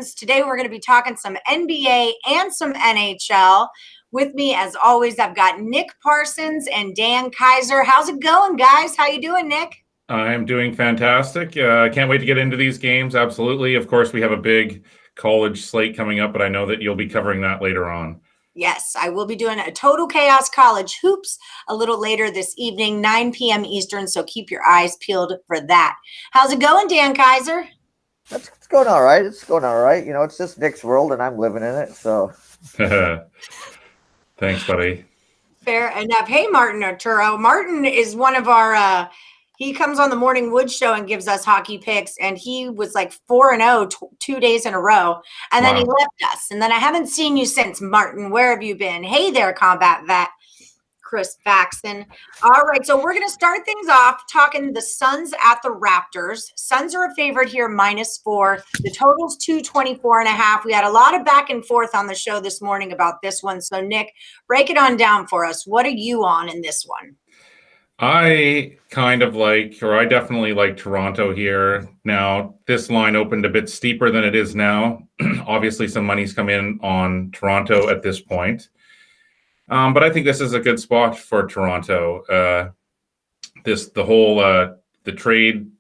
Parsons. Today we're going to be talking some NBA and some NHL. With me, as always, I've got Nick Parsons and Dan Kaiser. How's it going, guys? How you doing, Nick? I'm doing fantastic. I can't wait to get into these games. Absolutely. Of course, we have a big college slate coming up, but I know that you'll be covering that later on. Yes, I will be doing a Total Chaos College Hoops a little later this evening, 9 p.m. Eastern, so keep your eyes peeled for that. How's it going, Dan Kaiser? It's going all right. It's going all right. You know, it's just Nick's world, and I'm living in it, so. Thanks, buddy. Fair enough. Hey, Martin Arturo. Martin is one of our he comes on the Morning Wood Show and gives us hockey picks, and he was like 4-0 2 days in a row, and then he left us. And then I haven't seen you since, Martin. Where have you been? Hey there, combat vet, Chris Faxon. All right, so we're going to start things off talking the Suns at the Raptors. Suns are a favorite here, -4. The total's 224.5. We had a lot of back and forth on the show this morning about this one. So, Nick, break it on down for us. What are you on in this one? I definitely like Toronto here. Now, this line opened a bit steeper than it is now. Obviously, some money's come in on Toronto at this point. But I think this is a good spot for Toronto. The trade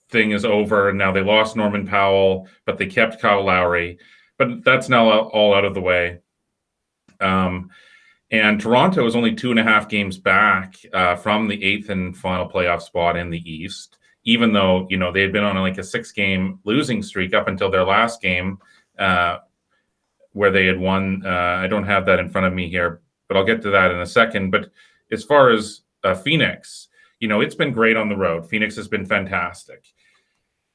thing is over, and now they lost Norman Powell, but they kept Kyle Lowry. But that's now all out of the way. And Toronto is only 2.5 games back from the 8th and final playoff spot in the East, even though, you know, they had been on like a 6-game losing streak up until their last game where they had won. I don't have that in front of me here, but I'll get to that in a second. But as far as Phoenix, you know, it's been great on the road. Phoenix has been fantastic.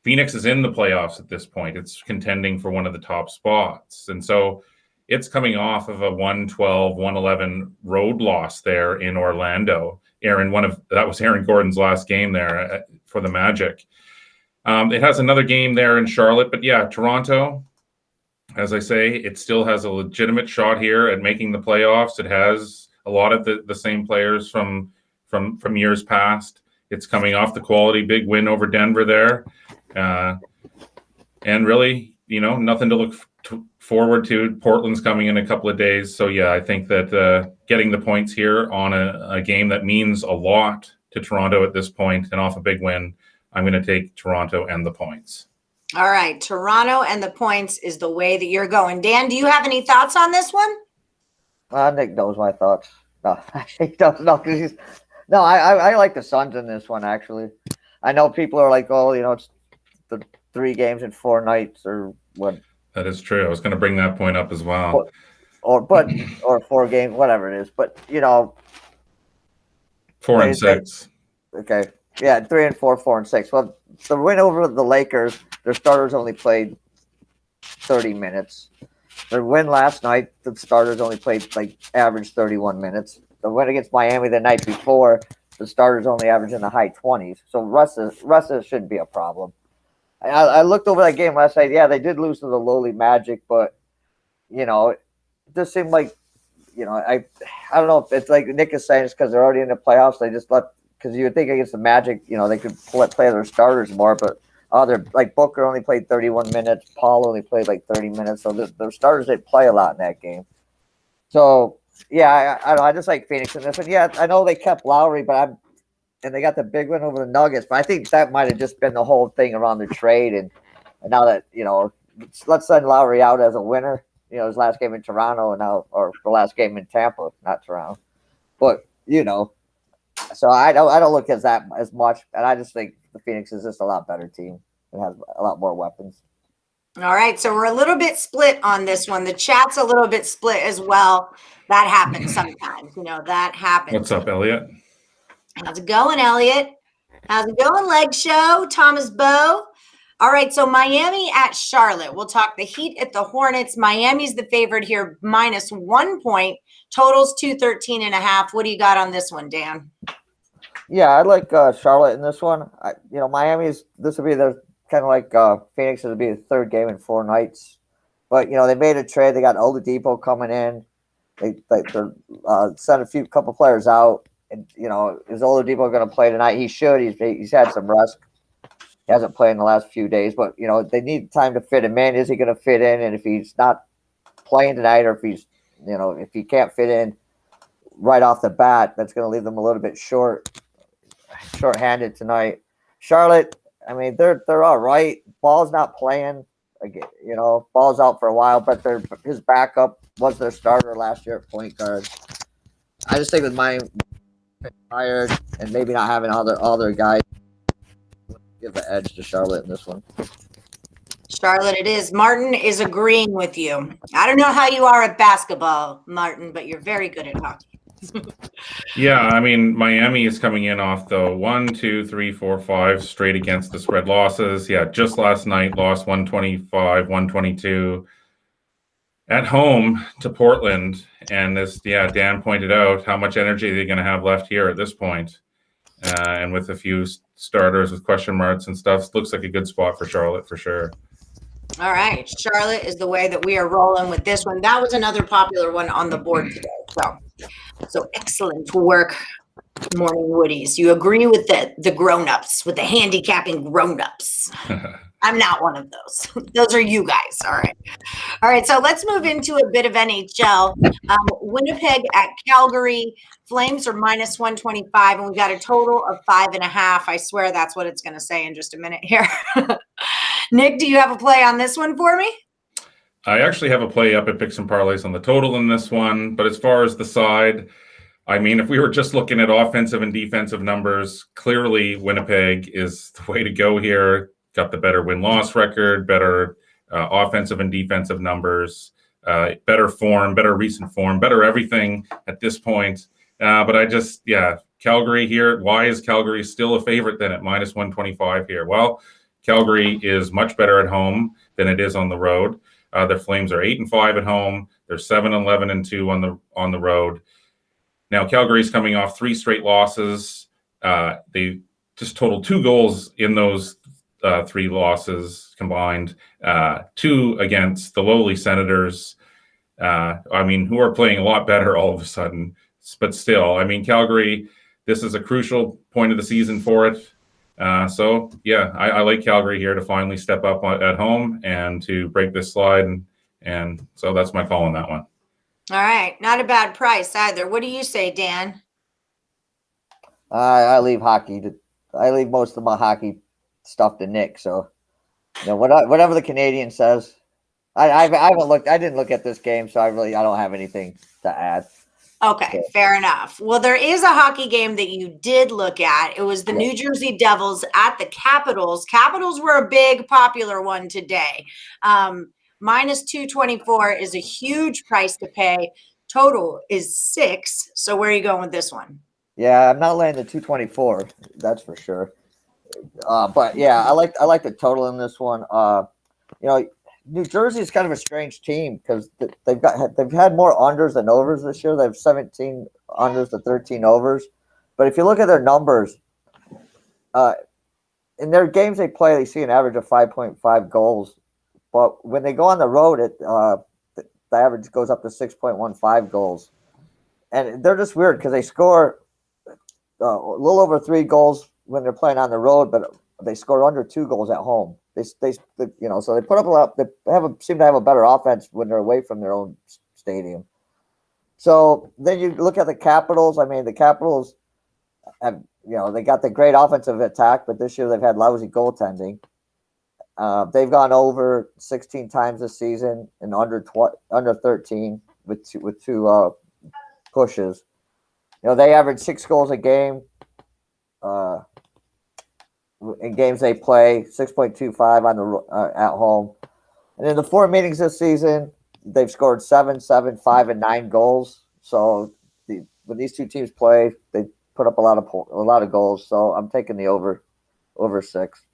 Phoenix is in the playoffs at this point. It's contending for one of the top spots. And so it's coming off of a 112-111 road loss there in Orlando. That was Aaron Gordon's last game there for the Magic. It has another game there in Charlotte. But yeah, Toronto, as I say, it still has a legitimate shot here at making the playoffs. It has a lot of the same players from years past. It's coming off the quality big win over Denver there. And really, you know, nothing to look forward to. Portland's coming in a couple of days. So, yeah, I think that getting the points here on a game that means a lot to Toronto at this point and off a big win, I'm going to take Toronto and the points. All right. Toronto and the points is the way that you're going. Dan, do you have any thoughts on this one? Nick knows my thoughts. No, he doesn't know. I like the Suns in this one, actually. I know people are like, oh, you know, it's the 3 games in 4 nights or what. That is true. I was going to bring that point up as well. Or 4 games, whatever it is. But, you know. 4 and 6. Okay. Yeah, 3 and 4, 4 and 6. Well, the win over the Lakers, their starters only played 30 minutes. Their win last night, the starters only played average 31 minutes. The win against Miami the night before, the starters only averaged in the high 20s. So rest shouldn't be a problem. I looked over that game last night. Yeah, they did lose to the lowly Magic, but, you know, it just seemed like, you know, I don't know if it's like Nick is saying it's because they're already in the playoffs. They just because you would think against the Magic, you know, they could play their starters more, but they're like Booker only played 31 minutes. Paul only played like 30 minutes. So their starters didn't play a lot in that game. So, yeah, I just like Phoenix in this one. Yeah, I know they kept Lowry, and they got the big win over the Nuggets, but I think that might have just been the whole thing around the trade. And now that, you know, let's send Lowry out as a winner, you know, his last game in Toronto or the last game in Tampa, not Toronto. But, you know, so I don't look at that as much. And I just think the Phoenix is just a lot better team and has a lot more weapons. All right. So we're a little bit split on this one. The chat's a little bit split as well. That happens sometimes. You know, that happens. What's up, Elliot? How's it going, Elliot? How's it going, Leg Show? Thomas Bowe? All right, so Miami at Charlotte. We'll talk the Heat at the Hornets. Miami's the favorite here, -1 point. Total's 213.5. What do you got on this one, Dan? Yeah, I like Charlotte in this one. You know, this will be their kind of like Phoenix. It'll be the 3rd game in 4 nights. But, you know, they made a trade. They got Oladipo coming in. They sent a couple players out. And, you know, is Oladipo going to play tonight? He should. He's had some rest. He hasn't played in the last few days, but they need time to fit him in. Is he going to fit in? And if he's not playing tonight, or if he's if he can't fit in right off the bat, that's going to leave them a little bit short-handed tonight. Charlotte, I mean, they're all right. Ball's not playing. Ball's out for a while, but his backup was their starter last year at point guard. I just think with my tired and maybe not having all their guys, give the edge to Charlotte in this one. Charlotte, it is. Martin is agreeing with you. I don't know how you are at basketball, Martin, but you're very good at hockey. Yeah, I mean, Miami is coming in off the 1, 2, 3, 4, 5 straight against the spread losses. Yeah, just last night lost 125, 122 at home to Portland. And Dan pointed out how much energy they're going to have left here at this point. And with a few starters with question marks and stuff, looks like a good spot for Charlotte for sure. All right. Charlotte is the way that we are rolling with this one. That was another popular one on the board today. So excellent work, Morning Woodies. You agree with the grown-ups, with the handicapping grown-ups. I'm not one of those. Those are you guys. All right. All right. So let's move into a bit of NHL. Winnipeg at Calgary. Flames are minus 125, and we got a total of 5.5. I swear that's what it's going to say in just a minute here. Nick, do you have a play on this one for me? I actually have a play up at Picks and Parlays on the total in this one, but as far as the side, I mean, if we were just looking at offensive and defensive numbers, clearly Winnipeg is the way to go here. Got the better win-loss record, better offensive and defensive numbers, better form, better recent form, better everything at this point. But Calgary here. Why is Calgary still a favorite then at minus 125 here? Well, Calgary is much better at home than it is on the road. Their Flames are 8-5 at home. They're 7-11-2 on the road. Now Calgary's coming off 3 straight losses. They just totaled 2 goals in those 3 losses combined. 2 against the lowly Senators. Who are playing a lot better all of a sudden. But still, I mean, Calgary, this is a crucial point of the season for it. I like Calgary here to finally step up at home and to break this slide. And so that's my call on that one. All right. Not a bad price either. What do you say, Dan? I leave most of my hockey stuff to Nick. So, whatever the Canadian says, I haven't looked. I didn't look at this game, so I don't have anything to add. Okay, fair enough. Well, there is a hockey game that you did look at. It was the New Jersey Devils at the Capitals. Capitals were a big popular one today. Minus 224 is a huge price to pay. Total is 6. So where are you going with this one? Yeah, I'm not laying the 224. That's for sure. But yeah, I like the total in this one. New Jersey is kind of a strange team because they've had more unders than overs this year. They have 17 unders to 13 overs. But if you look at their numbers, in their games they play, they see an average of 5.5 goals. But when they go on the road, the average goes up to 6.15 goals. And they're just weird because they score a little over 3 goals when they're playing on the road, but they score under 2 goals at home. So they put up a lot. They seem to have a better offense when they're away from their own stadium. So then you look at the Capitals. I mean, the Capitals have, they got the great offensive attack, but this year they've had lousy goaltending. They've gone over 16 times this season and under 13 with two pushes. They average 6 goals a game. In games they play, 6.25 on the at home, and in the 4 meetings this season, they've scored 7, 5, and 9 goals. So when these two teams play, they put up a lot of goals. So I'm taking the over 6.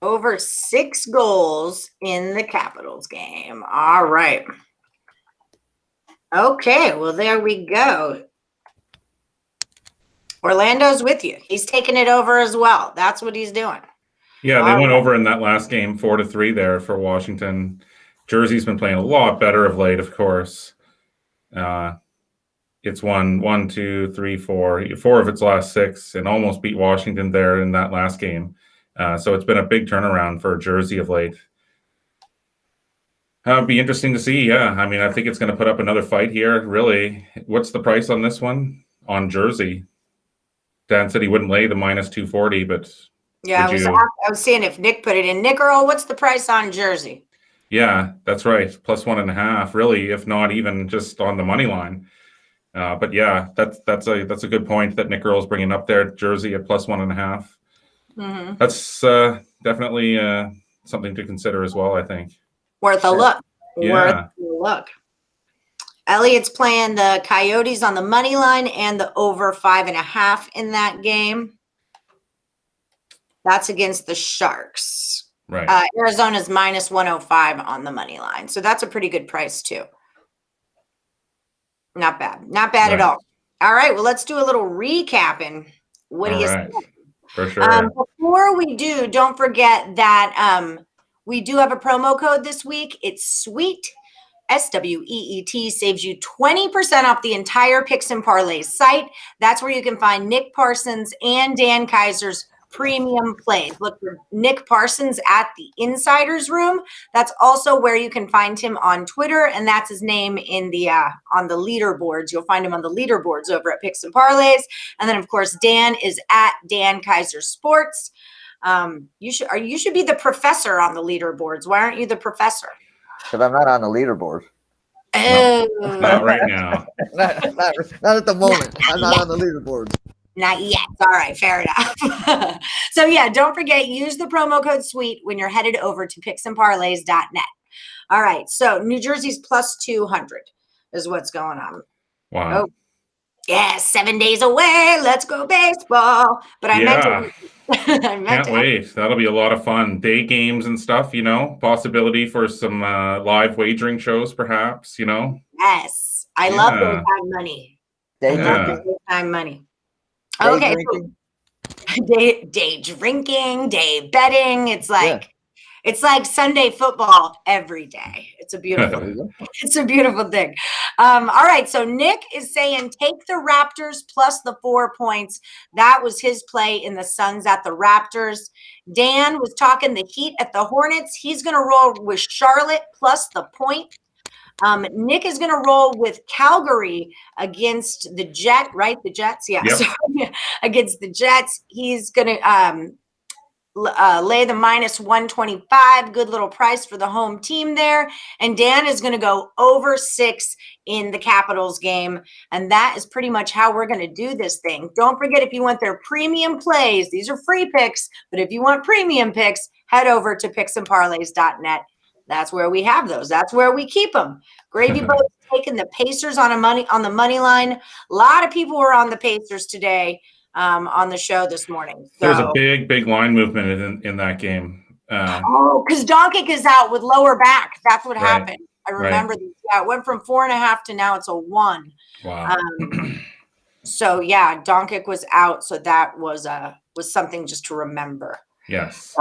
Over 6 goals in the Capitals game. All right. Okay, well there we go. Orlando's with you. He's taking it over as well. That's what he's doing. Yeah, they went over in that last game 4-3 there for Washington. Jersey's been playing a lot better of late, of course. It's won 4 of its last 6 and almost beat Washington there in that last game. So it's been a big turnaround for Jersey of late. It'd be interesting to see. Yeah, I mean, I think it's going to put up another fight here. Really, what's the price on this one on Jersey? Dan said he wouldn't lay the -240, but Yeah, I was seeing if Nick put it in. Nick Earl, what's the price on Jersey? Yeah, that's right. +1.5, really, if not even just on the money line. But yeah, that's a good point that Nick Earl's bringing up there. Jersey at +1.5. Mm-hmm. That's definitely something to consider as well, I think. Worth a look. Yeah. Worth a look. Elliot's playing the Coyotes on the money line and the over 5.5 in that game. That's against the Sharks. Right. Arizona's -105 on the money line. So that's a pretty good price too. Not bad. Not bad at all. All right. Well, let's do a little recapping. What do you say? For sure. Before we do, don't forget that we do have a promo code this week. It's SWEET. SWEET saves you 20% off the entire Picks and Parlays site. That's where you can find Nick Parsons and Dan Kaiser's premium plays. Look for Nick Parsons at the Insiders Room. That's also where you can find him on Twitter, and that's his name in the on the leaderboards. You'll find him on the leaderboards over at Picks and Parlays. And then, of course, Dan is at Dan Kaiser Sports. You should be the professor on the leaderboards. Why aren't you the professor? Because I'm not on the leaderboard. Oh, Not right now. not at the moment. I'm not on the leaderboard. Not yet. All right, fair enough. So yeah, don't forget, use the promo code SWEET when you're headed over to picksandparlays.net. All right, so New Jersey's +200 is what's going on. Wow. Oh, yeah, 7 days away. Let's go baseball. But I meant to. Can't wait. That'll be a lot of fun. Day games and stuff, possibility for some live wagering shows, perhaps, Yes, I love daytime money. Daytime money. Okay, day drinking, day betting. It's like Sunday football every day. It's a beautiful thing. All right, so Nick is saying take the Raptors plus the 4 points. That was his play in the Suns at the Raptors. Dan was talking the Heat at the Hornets. He's going to roll with Charlotte plus the point. Nick is going to roll with Calgary against the Jets, right? The Jets, yeah. Yep. So, against the Jets, he's going to lay the -125. Good little price for the home team there. And Dan is going to go over 6 in the Capitals game. And that is pretty much how we're going to do this thing. Don't forget, if you want their premium plays, these are free picks. But if you want premium picks, head over to picksandparlays.net. That's where we have those. That's where we keep them. Gravy Boat taking the Pacers on the money line. A lot of people were on the Pacers today on the show this morning. So, there was a big line movement in that game. Because Doncic is out with lower back. That's what happened. I remember this. Yeah, it went from 4.5 to now it's a 1. Wow. So yeah, Doncic was out. So that was something just to remember. Yes.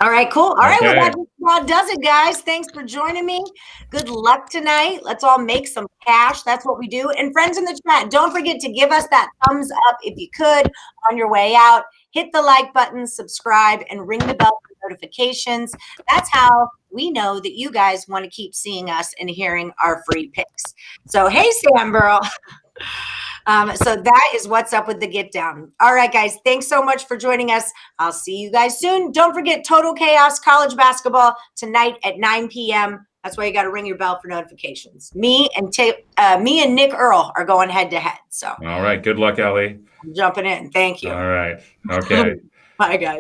All right, cool. All right, well, that just about does it, guys. Thanks for joining me. Good luck tonight. Let's all make some cash. That's what we do. And friends in the chat, don't forget to give us that thumbs up if you could on your way out. Hit the like button, subscribe, and ring the bell for notifications. That's how we know that you guys want to keep seeing us and hearing our free picks. So, hey, Sam Burrell. So that is what's up with the Get Down. All right, guys. Thanks so much for joining us. I'll see you guys soon. Don't forget Total Chaos College Basketball tonight at 9 p.m. That's why you got to ring your bell for notifications. Me and Nick Earl are going head to head. So. All right. Good luck, Ellie. I'm jumping in. Thank you. All right. Okay. Bye, guys.